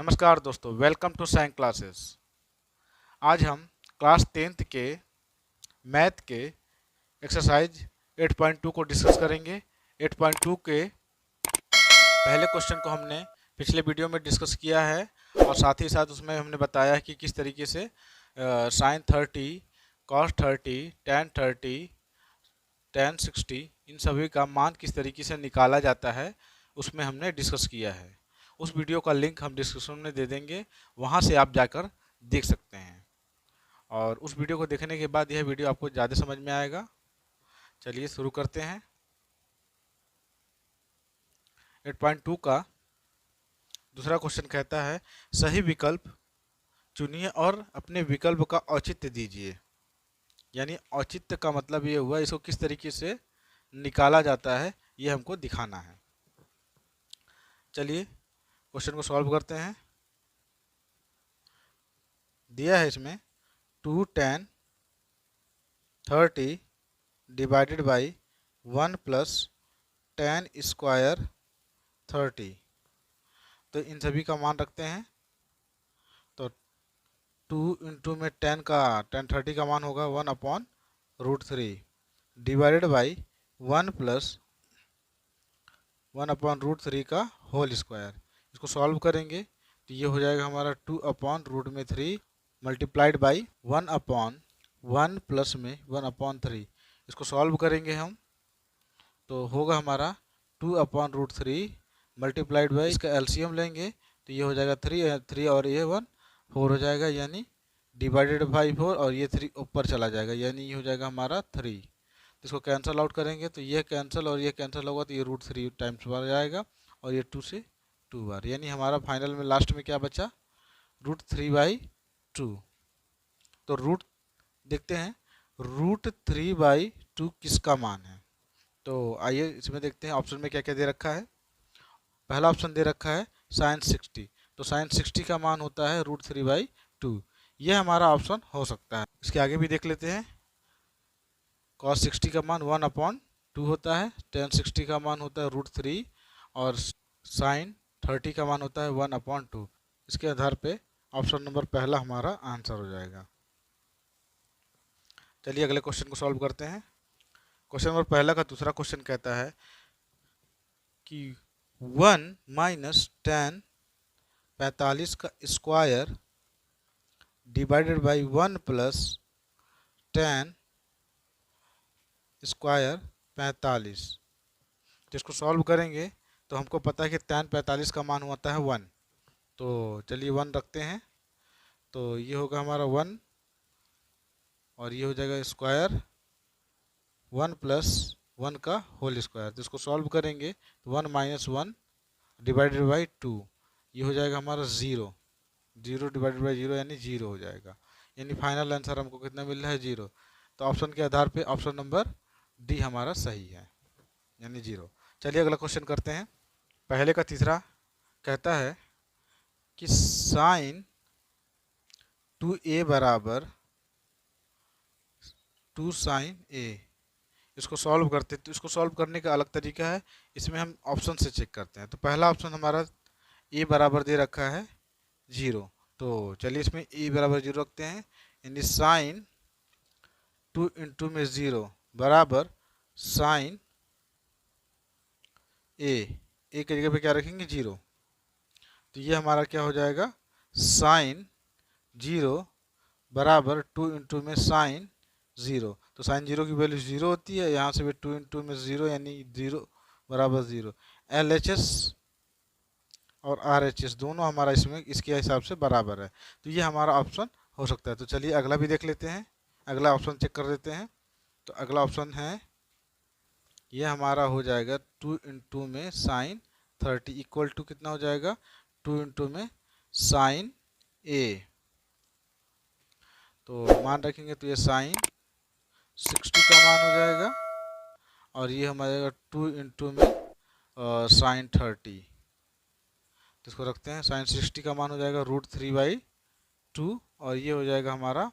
नमस्कार दोस्तों, welcome to science classes. आज हम क्लास 10th के मैथ के एक्सरसाइज 8.2 को डिस्कस करेंगे। 8.2 के पहले क्वेश्चन को हमने पिछले वीडियो में डिस्कस किया है और साथ ही साथ उसमें हमने बताया कि किस तरीके से साइन 30, कॉस 30, टेन 30, टेन 60 इन सभी का मान किस तरीके से निकाला जाता है उसमें हमने डिस्कस किया है। उस वीडियो का लिंक हम डिस्क्रिप्शन में दे देंगे, वहाँ से आप जाकर देख सकते हैं। और उस वीडियो को देखने के बाद यह वीडियो आपको ज़्यादा समझ में आएगा। चलिए शुरू करते हैं। 8.2 का दूसरा क्वेश्चन कहता है सही विकल्प चुनिए और अपने विकल्प का औचित्य दीजिए। यानी औचित्य का मतलब ये हुआ इसको किस तरीके से निकाला जाता है ये हमको दिखाना है। चलिए क्वेश्चन को सॉल्व करते हैं। दिया है इसमें 2 tan 30 divided by 1 plus tan square 30। तो इन सभी का मान रखते हैं। तो 2 इंटू में tan 30 का मान होगा 1/√3 डिवाइडेड बाई 1 प्लस 1/√3 का होल स्क्वायर। इसको सॉल्व करेंगे तो ये हो जाएगा हमारा 2/√3 मल्टीप्लाइड बाई 1/1 प्लस में 1/3। इसको सॉल्व करेंगे हम तो होगा हमारा 2/√3 मल्टीप्लाइड बाई इसका एलसीएम लेंगे तो ये हो जाएगा 3 और ये 1 4 हो जाएगा, यानी डिवाइडेड बाई 4 और ये 3 ऊपर चला जाएगा, यानी ये हो जाएगा हमारा 3। तो इसको कैंसिल आउट करेंगे तो ये कैंसिल और ये कैंसिल होगा तो ये √3 टाइम्स बार जाएगा और ये 2 से 2 बार, यानी हमारा फाइनल में लास्ट में क्या बचा √3/2। तो रूट देखते हैं √3/2 किसका मान है। तो आइए इसमें देखते हैं ऑप्शन में क्या क्या दे रखा है। पहला ऑप्शन दे रखा है साइन 60। तो साइन 60 का मान होता है √3/2। यह हमारा ऑप्शन हो सकता है। इसके आगे भी देख लेते हैं। cos 60 का मान 1/2 होता है, tan 60 का मान होता है √3 और sin 30 का मान होता है 1/2। इसके आधार पे ऑप्शन नंबर पहला हमारा आंसर हो जाएगा। चलिए अगले क्वेश्चन को सॉल्व करते हैं। क्वेश्चन नंबर पहला का दूसरा क्वेश्चन कहता है कि 1 माइनस tan 45 का square divided by 1 plus tan square 45। तो इसको सॉल्व करेंगे तो हमको पता है कि tan 45 का मान होता है 1। तो चलिए 1 रखते हैं तो ये होगा हमारा 1 और ये हो जाएगा स्क्वायर 1 प्लस 1 का होल स्क्वायर। तो इसको सॉल्व करेंगे तो 1 माइनस 1 डिवाइडेड बाई 2 ये हो जाएगा हमारा 0 डिवाइडेड बाई 0 यानी 0 हो जाएगा, यानी फाइनल आंसर हमको कितना मिल रहा है 0। तो ऑप्शन के आधार पे ऑप्शन नंबर डी हमारा सही है, यानी 0। चलिए अगला क्वेश्चन करते हैं। पहले का तीसरा कहता है कि साइन 2a बराबर 2 साइन a। इसको सॉल्व करते तो इसको सॉल्व करने का अलग तरीका है, इसमें हम ऑप्शन से चेक करते हैं। तो पहला ऑप्शन हमारा a बराबर दे रखा है 0। तो चलिए इसमें a बराबर 0 रखते हैं, यानी साइन 2 इंटू में 0 बराबर साइन ए की जगह पे क्या रखेंगे 0। तो ये हमारा क्या हो जाएगा साइन 0 बराबर 2 इंटू में साइन 0। तो साइन 0 की वैल्यू 0 होती है, यहाँ से भी 2 इंटू में 0 यानी 0 बराबर 0। LHS और RHS दोनों हमारा इसमें इसके हिसाब से बराबर है, तो ये हमारा ऑप्शन हो सकता है। तो चलिए अगला भी देख लेते हैं, अगला ऑप्शन चेक कर देते हैं। तो अगला ऑप्शन है ये हमारा हो जाएगा 2 इंटू में साइन 30 इक्वल टू कितना हो जाएगा 2 इंटू में साइन a। तो मान रखेंगे तो ये साइन 60 का मान हो जाएगा और ये हमारा 2 इंटू में साइन 30। तो इसको रखते हैं, साइन 60 का मान हो जाएगा √3/2 और ये हो जाएगा हमारा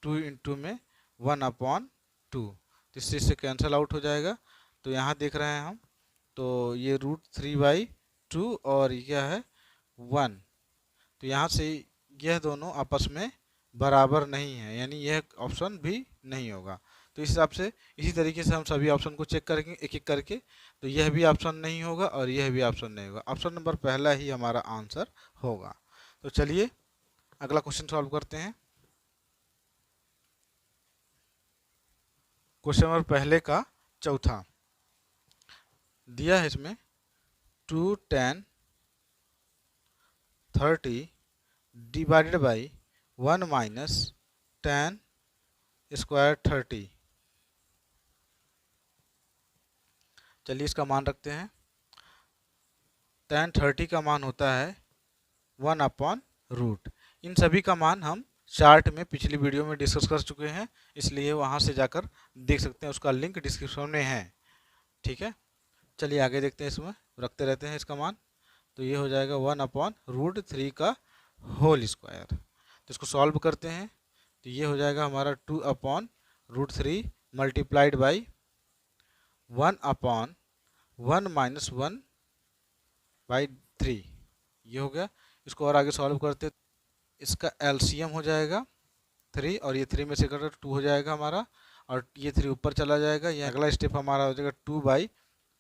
2 इंटू में 1/2। तो इससे से कैंसिल आउट हो जाएगा। तो यहाँ देख रहे हैं हम तो ये √3/2 और ये क्या है 1। तो यहाँ से यह दोनों आपस में बराबर नहीं है, यानी यह ऑप्शन भी नहीं होगा। तो इस हिसाब से इसी तरीके से हम सभी ऑप्शन को चेक करेंगे एक एक करके। तो यह भी ऑप्शन नहीं होगा और यह भी ऑप्शन नहीं होगा, ऑप्शन नंबर पहला ही हमारा आंसर होगा। तो चलिए अगला क्वेश्चन सॉल्व करते हैं। क्वेश्चन नंबर पहले का चौथा दिया है, इसमें 2 10 30 डिवाइडेड बाई 1 माइनस 10 स्क्वायर 30। चलिए इसका मान रखते हैं। tan 30 का मान होता है 1 अपॉन रूट। इन सभी का मान हम चार्ट में पिछली वीडियो में डिस्कस कर चुके हैं, इसलिए वहाँ से जाकर देख सकते हैं, उसका लिंक डिस्क्रिप्शन में है। ठीक है, चलिए आगे देखते हैं, इसमें रखते रहते हैं इसका मान। तो ये हो जाएगा 1 अपॉन रूट 3 का होल स्क्वायर। तो इसको सॉल्व करते हैं, तो ये हो जाएगा हमारा 2 upon root 3 multiplied by 1 upon 1 minus 1 by 3, ये हो गया। इसको और आगे सॉल्व करते, इसका एलसीएम हो जाएगा 3 और ये 3 में से कटर 2 हो जाएगा हमारा, और ये 3 ऊपर चला जाएगा। ये अगला स्टेप हमारा हो जाएगा 2 by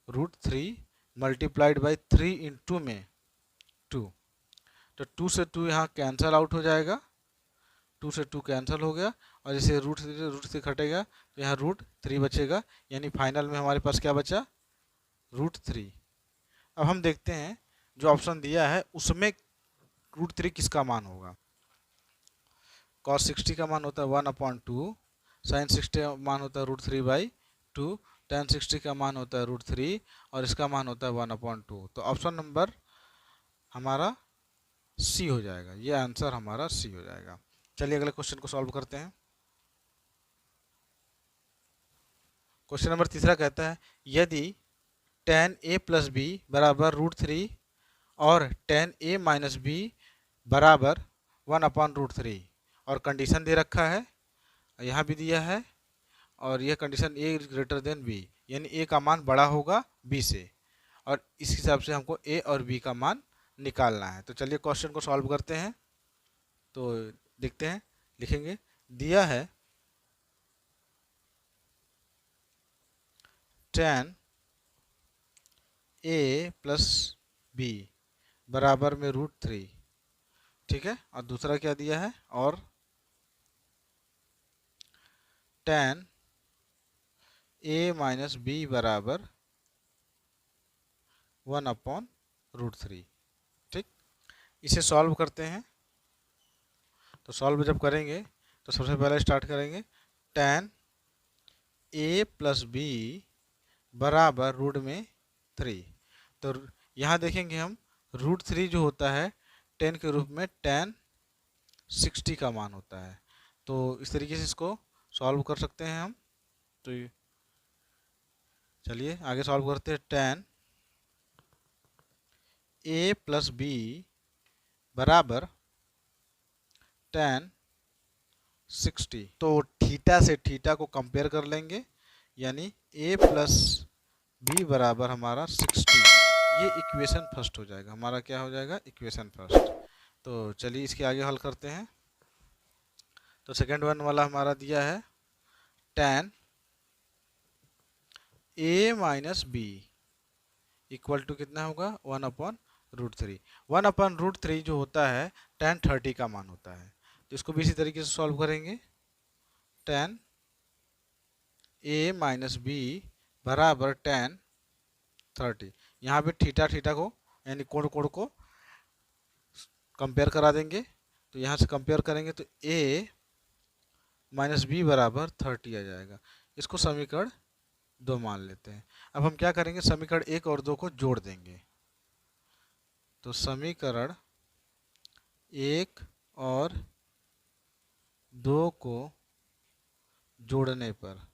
root 3 multiplied by 3 into में 2। तो 2 से 2 यहाँ कैंसिल आउट हो जाएगा, 2 से 2 कैंसिल हो गया, और इसे रूट से घटेगा तो यहाँ रूट 3 बचेगा, यानी फाइनल में हमारे पास क्या बचा, रूट 3। अब हम देखते हैं जो ऑप्शन दिया है उसमें रूट 3 किसका मान होगा। cos 60 का मान होता है 1 अपॉन 2, साइन 60 का मान होता है रूट 3 बाई 2, tan 60 का मान होता है रूट 3 और इसका मान होता है 1 अपॉन 2। तो ऑप्शन नंबर हमारा सी हो जाएगा, ये आंसर हमारा सी हो जाएगा। चलिए अगले क्वेश्चन को सॉल्व करते हैं। क्वेश्चन नंबर तीसरा कहता है यदि tan a प्लस बी बराबर रूट 3 और tan a माइनस बी बराबर 1 अपॉन रूट 3, और कंडीशन दे रखा है, यहाँ भी दिया है, और यह condition a greater than b, यानी a का मान बड़ा होगा b से, और इस हिसाब से हमको a और b का मान निकालना है। तो चलिए क्वेश्चन को सॉल्व करते हैं। तो देखते हैं, लिखेंगे, दिया है tan a प्लस बी बराबर में रूट 3, ठीक है, और दूसरा क्या दिया है, और tan a माइनस बी बराबर 1 अपॉन रूट 3। ठीक, इसे सॉल्व करते हैं। तो सॉल्व जब करेंगे तो सबसे पहले स्टार्ट करेंगे tan a प्लस बी बराबर रूट में 3। तो यहाँ देखेंगे हम रूट 3 जो होता है 10 के रूप में tan 60 का मान होता है। तो इस तरीके से इसको सॉल्व कर सकते हैं हम। तो चलिए आगे सॉल्व करते हैं। tan a प्लस बी बराबर tan 60। तो थीटा से थीटा को कंपेयर कर लेंगे, यानी a प्लस बी बराबर हमारा 60, ये इक्वेशन फर्स्ट हो जाएगा हमारा। क्या हो जाएगा, इक्वेशन फर्स्ट। तो चलिए इसके आगे हल करते हैं। तो सेकेंड वन वाला हमारा दिया है tan a minus B equal to कितना होगा, 1 अपॉन रूट 3। 1 अपॉन रूट 3 जो होता है tan 30 का मान होता है। तो इसको भी इसी तरीके से सॉल्व करेंगे। tan a माइनस बी बराबर tan 30, यहाँ पे थीटा थीटा को यानी कोण कोण को कंपेयर करा देंगे। तो यहाँ से कंपेयर करेंगे तो a माइनस बी बराबर 30 आ जाएगा। इसको समीकरण 2 मान लेते हैं। अब हम क्या करेंगे, समीकरण 1 और 2 को जोड़ देंगे। तो समीकरण 1 और 2 को जोड़ने पर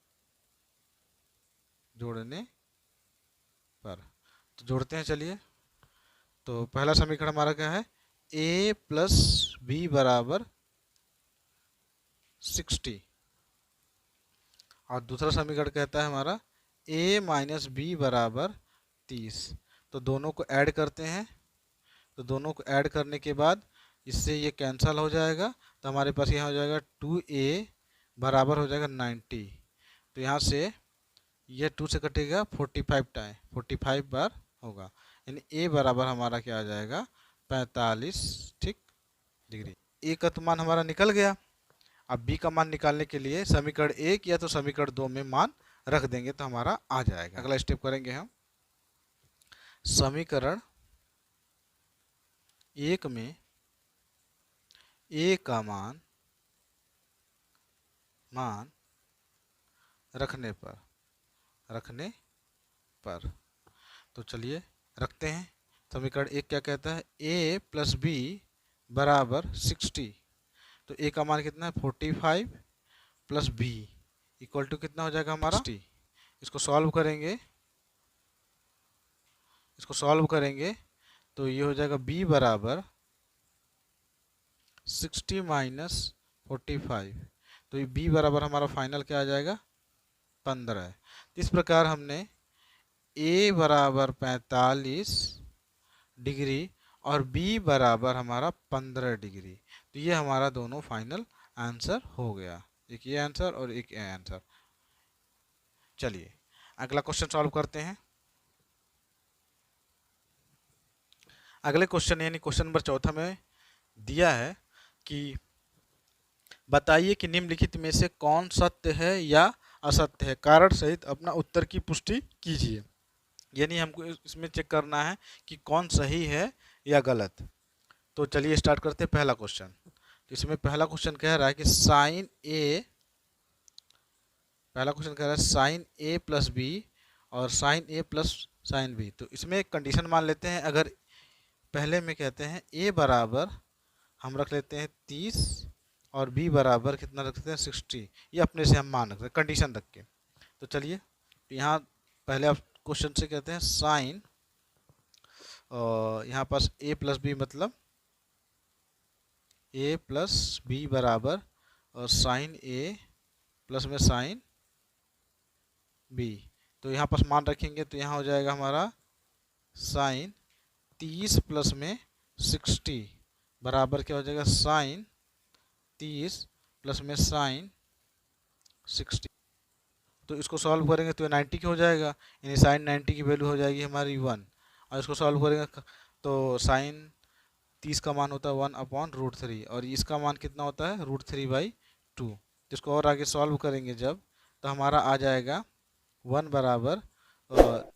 तो जोड़ते हैं। चलिए, तो पहला समीकरण हमारा क्या है, a प्लस बी बराबर 60, और दूसरा समीकरण कहता है हमारा a माइनस बी बराबर 30। तो दोनों को ऐड करते हैं। तो दोनों को ऐड करने के बाद इससे ये कैंसल हो जाएगा, तो हमारे पास यहाँ हो जाएगा 2a बराबर हो जाएगा 90। तो यहाँ से ये 2 से कटेगा 45 टाइम, 45 बार होगा, यानी a बराबर हमारा क्या आ जाएगा 45 ठीक डिग्री। a का तो मान हमारा निकल गया। अब b का मान निकालने के लिए समीकरण 1 या तो समीकरण 2 में मान रख देंगे तो हमारा आ जाएगा। अगला स्टेप करेंगे हम, समीकरण 1 में a का मान रखने पर तो चलिए रखते हैं। समीकरण 1 क्या कहता है, a प्लस बी बराबर 60। तो a का मान कितना है 45 प्लस b इक्वल टू कितना हो जाएगा हमारा 60। इसको सॉल्व करेंगे तो ये हो जाएगा b बराबर 60 माइनस 45। तो ये b बराबर हमारा फाइनल क्या आ जाएगा 15 है। इस प्रकार हमने a बराबर 45 डिग्री और b बराबर हमारा 15 डिग्री, तो ये हमारा दोनों फाइनल आंसर हो गया, एक ये आंसर और एक ये आंसर। चलिए अगला क्वेश्चन सॉल्व करते हैं। अगले क्वेश्चन यानी क्वेश्चन नंबर 4 में दिया है कि बताइए कि निम्नलिखित में से कौन सत्य है या असत्य है, कारण सहित अपना उत्तर की पुष्टि कीजिए। यानी हमको इसमें चेक करना है कि कौन सही है या गलत। तो चलिए स्टार्ट करते हैं पहला क्वेश्चन। तो इसमें पहला क्वेश्चन कह रहा है कि साइन ए प्लस बी और साइन ए प्लस साइन बी। तो इसमें एक कंडीशन मान लेते हैं। अगर पहले में कहते हैं ए बराबर हम रख लेते हैं 30 और बी बराबर कितना रखते हैं 60, ये अपने से हम मान रखते हैं कंडीशन रख के। तो चलिए यहाँ पहले आप क्वेश्चन से कहते हैं साइन, यहाँ पास a प्लस बी मतलब a प्लस बी बराबर और साइन a प्लस में साइन b। तो यहाँ पास मान रखेंगे तो यहाँ हो जाएगा हमारा साइन 30 प्लस में 60 बराबर क्या हो जाएगा साइन 30 प्लस में साइन 60। तो इसको सॉल्व करेंगे तो 90 की हो जाएगा, यानी साइन 90 की वैल्यू हो जाएगी हमारी 1। और इसको सॉल्व करेंगे तो साइन 30 का मान होता है 1/√3 और इसका मान कितना होता है √3/2। जिसको और आगे सॉल्व करेंगे जब तो हमारा आ जाएगा 1 बराबर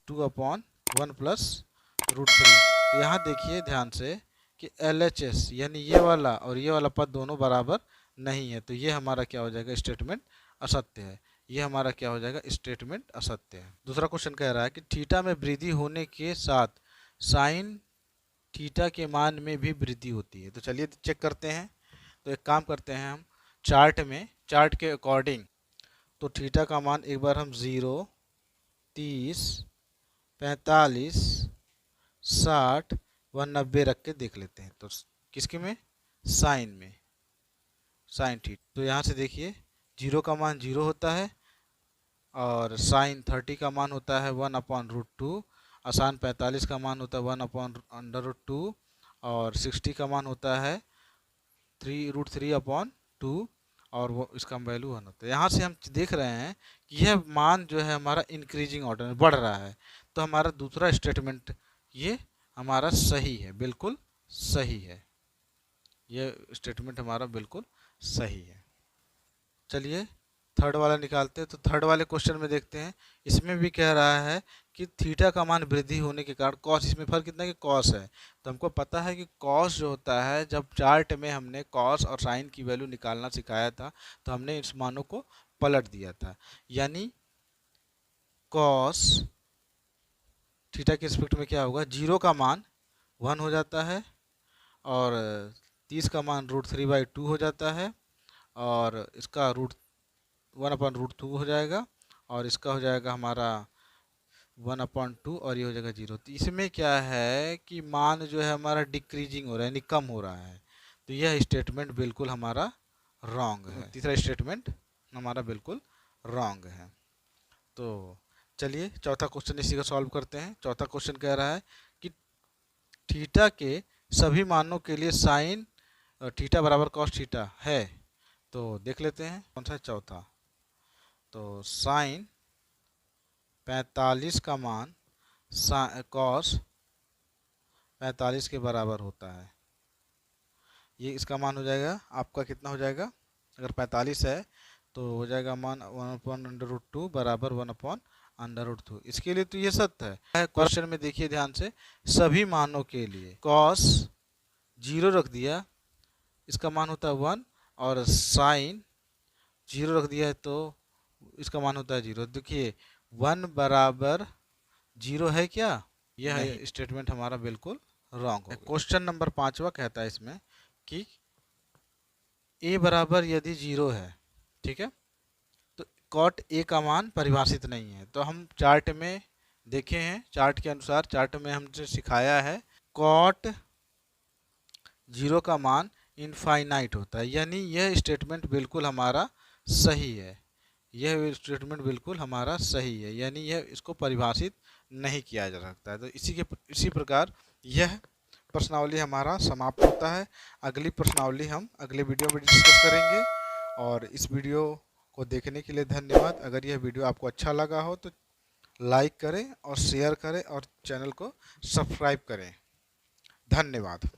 2/1 प्लस √3। तो यहाँ देखिए ध्यान से कि LHS यानी ये वाला और ये वाला पद दोनों बराबर नहीं है, तो ये हमारा क्या हो जाएगा स्टेटमेंट असत्य है। ये हमारा क्या हो जाएगा स्टेटमेंट असत्य है। दूसरा क्वेश्चन कह रहा है कि थीटा में वृद्धि होने के साथ साइन थीटा के मान में भी वृद्धि होती है। तो चलिए चेक करते हैं। तो एक काम करते हैं हम चार्ट के अकॉर्डिंग, तो थीटा का मान एक बार हम 0, 30, 45, 60, 190 रख के देख लेते हैं। तो किसके में साइन थीटा। तो यहाँ से देखिए 0 का मान 0 होता है और साइन 30 का मान होता है 1/√2, आसान 45 का मान होता है 1/√2 और 60 का मान होता है √3/2 और वो इसका वैल्यू 1 होता है। यहाँ से हम देख रहे हैं कि यह मान जो है हमारा इंक्रीजिंग ऑर्डर में बढ़ रहा है। तो हमारा दूसरा स्टेटमेंट ये हमारा सही है, बिल्कुल सही है। ये स्टेटमेंट हमारा बिल्कुल सही है। चलिए थर्ड वाला निकालते हैं। तो थर्ड वाले क्वेश्चन में देखते हैं, इसमें भी कह रहा है कि थीटा का मान वृद्धि होने के कारण कॉस, इसमें फर्क कितना है कि कॉस है। तो हमको पता है कि कॉस जो होता है, जब चार्ट में हमने कॉस और साइन की वैल्यू निकालना सिखाया था तो हमने इस मानों को पलट दिया था। यानी कॉस थीटा के रिस्पेक्ट में क्या होगा, 0 का मान 1 हो जाता है और 30 का मान √3/2 हो जाता है और इसका 1/√2 हो जाएगा और इसका हो जाएगा हमारा 1/2 और ये हो जाएगा 0। तो इसमें क्या है कि मान जो है हमारा डिक्रीजिंग हो रहा है, यानी कम हो रहा है। तो यह स्टेटमेंट बिल्कुल हमारा रॉन्ग है। तीसरा स्टेटमेंट हमारा बिल्कुल रॉन्ग है। तो चलिए चौथा क्वेश्चन इसी का सॉल्व करते हैं। चौथा क्वेश्चन कह रहा है कि थीटा के सभी मानों के लिए साइन थीटा बराबर कॉस थीटा है, तो देख लेते हैं कौन सा चौथा। तो साइन 45 का मान कॉस 45 के बराबर होता है। ये इसका मान हो जाएगा आपका कितना हो जाएगा, अगर 45 है तो हो जाएगा मान 1/√2 बराबर 1/√2। इसके लिए तो ये सत्य है। क्वेश्चन में देखिए ध्यान से, सभी मानों के लिए कॉस 0 रख दिया, इसका मान होता है 1, और साइन 0 रख दिया है तो इसका मान होता है 0। देखिए 1 बराबर 0 है क्या, यह स्टेटमेंट हमारा बिल्कुल रॉन्ग है। क्वेश्चन नंबर 5वां कहता है इसमें कि a बराबर यदि 0 है, ठीक है, तो कॉट a का मान परिभाषित नहीं है। तो हम चार्ट में देखे हैं, चार्ट के अनुसार, चार्ट में हमसे सिखाया है कॉट 0 का मान इनफाइनाइट होता है, यानी यह स्टेटमेंट बिल्कुल हमारा सही है। यह स्टेटमेंट बिल्कुल हमारा सही है, यानी यह इसको परिभाषित नहीं किया जा सकता है। तो इसी प्रकार यह प्रश्नावली हमारा समाप्त होता है। अगली प्रश्नावली हम अगले वीडियो में डिस्कस करेंगे। और इस वीडियो को देखने के लिए धन्यवाद। अगर यह वीडियो आपको अच्छा लगा हो तो लाइक करें और शेयर करें और चैनल को सब्सक्राइब करें। धन्यवाद।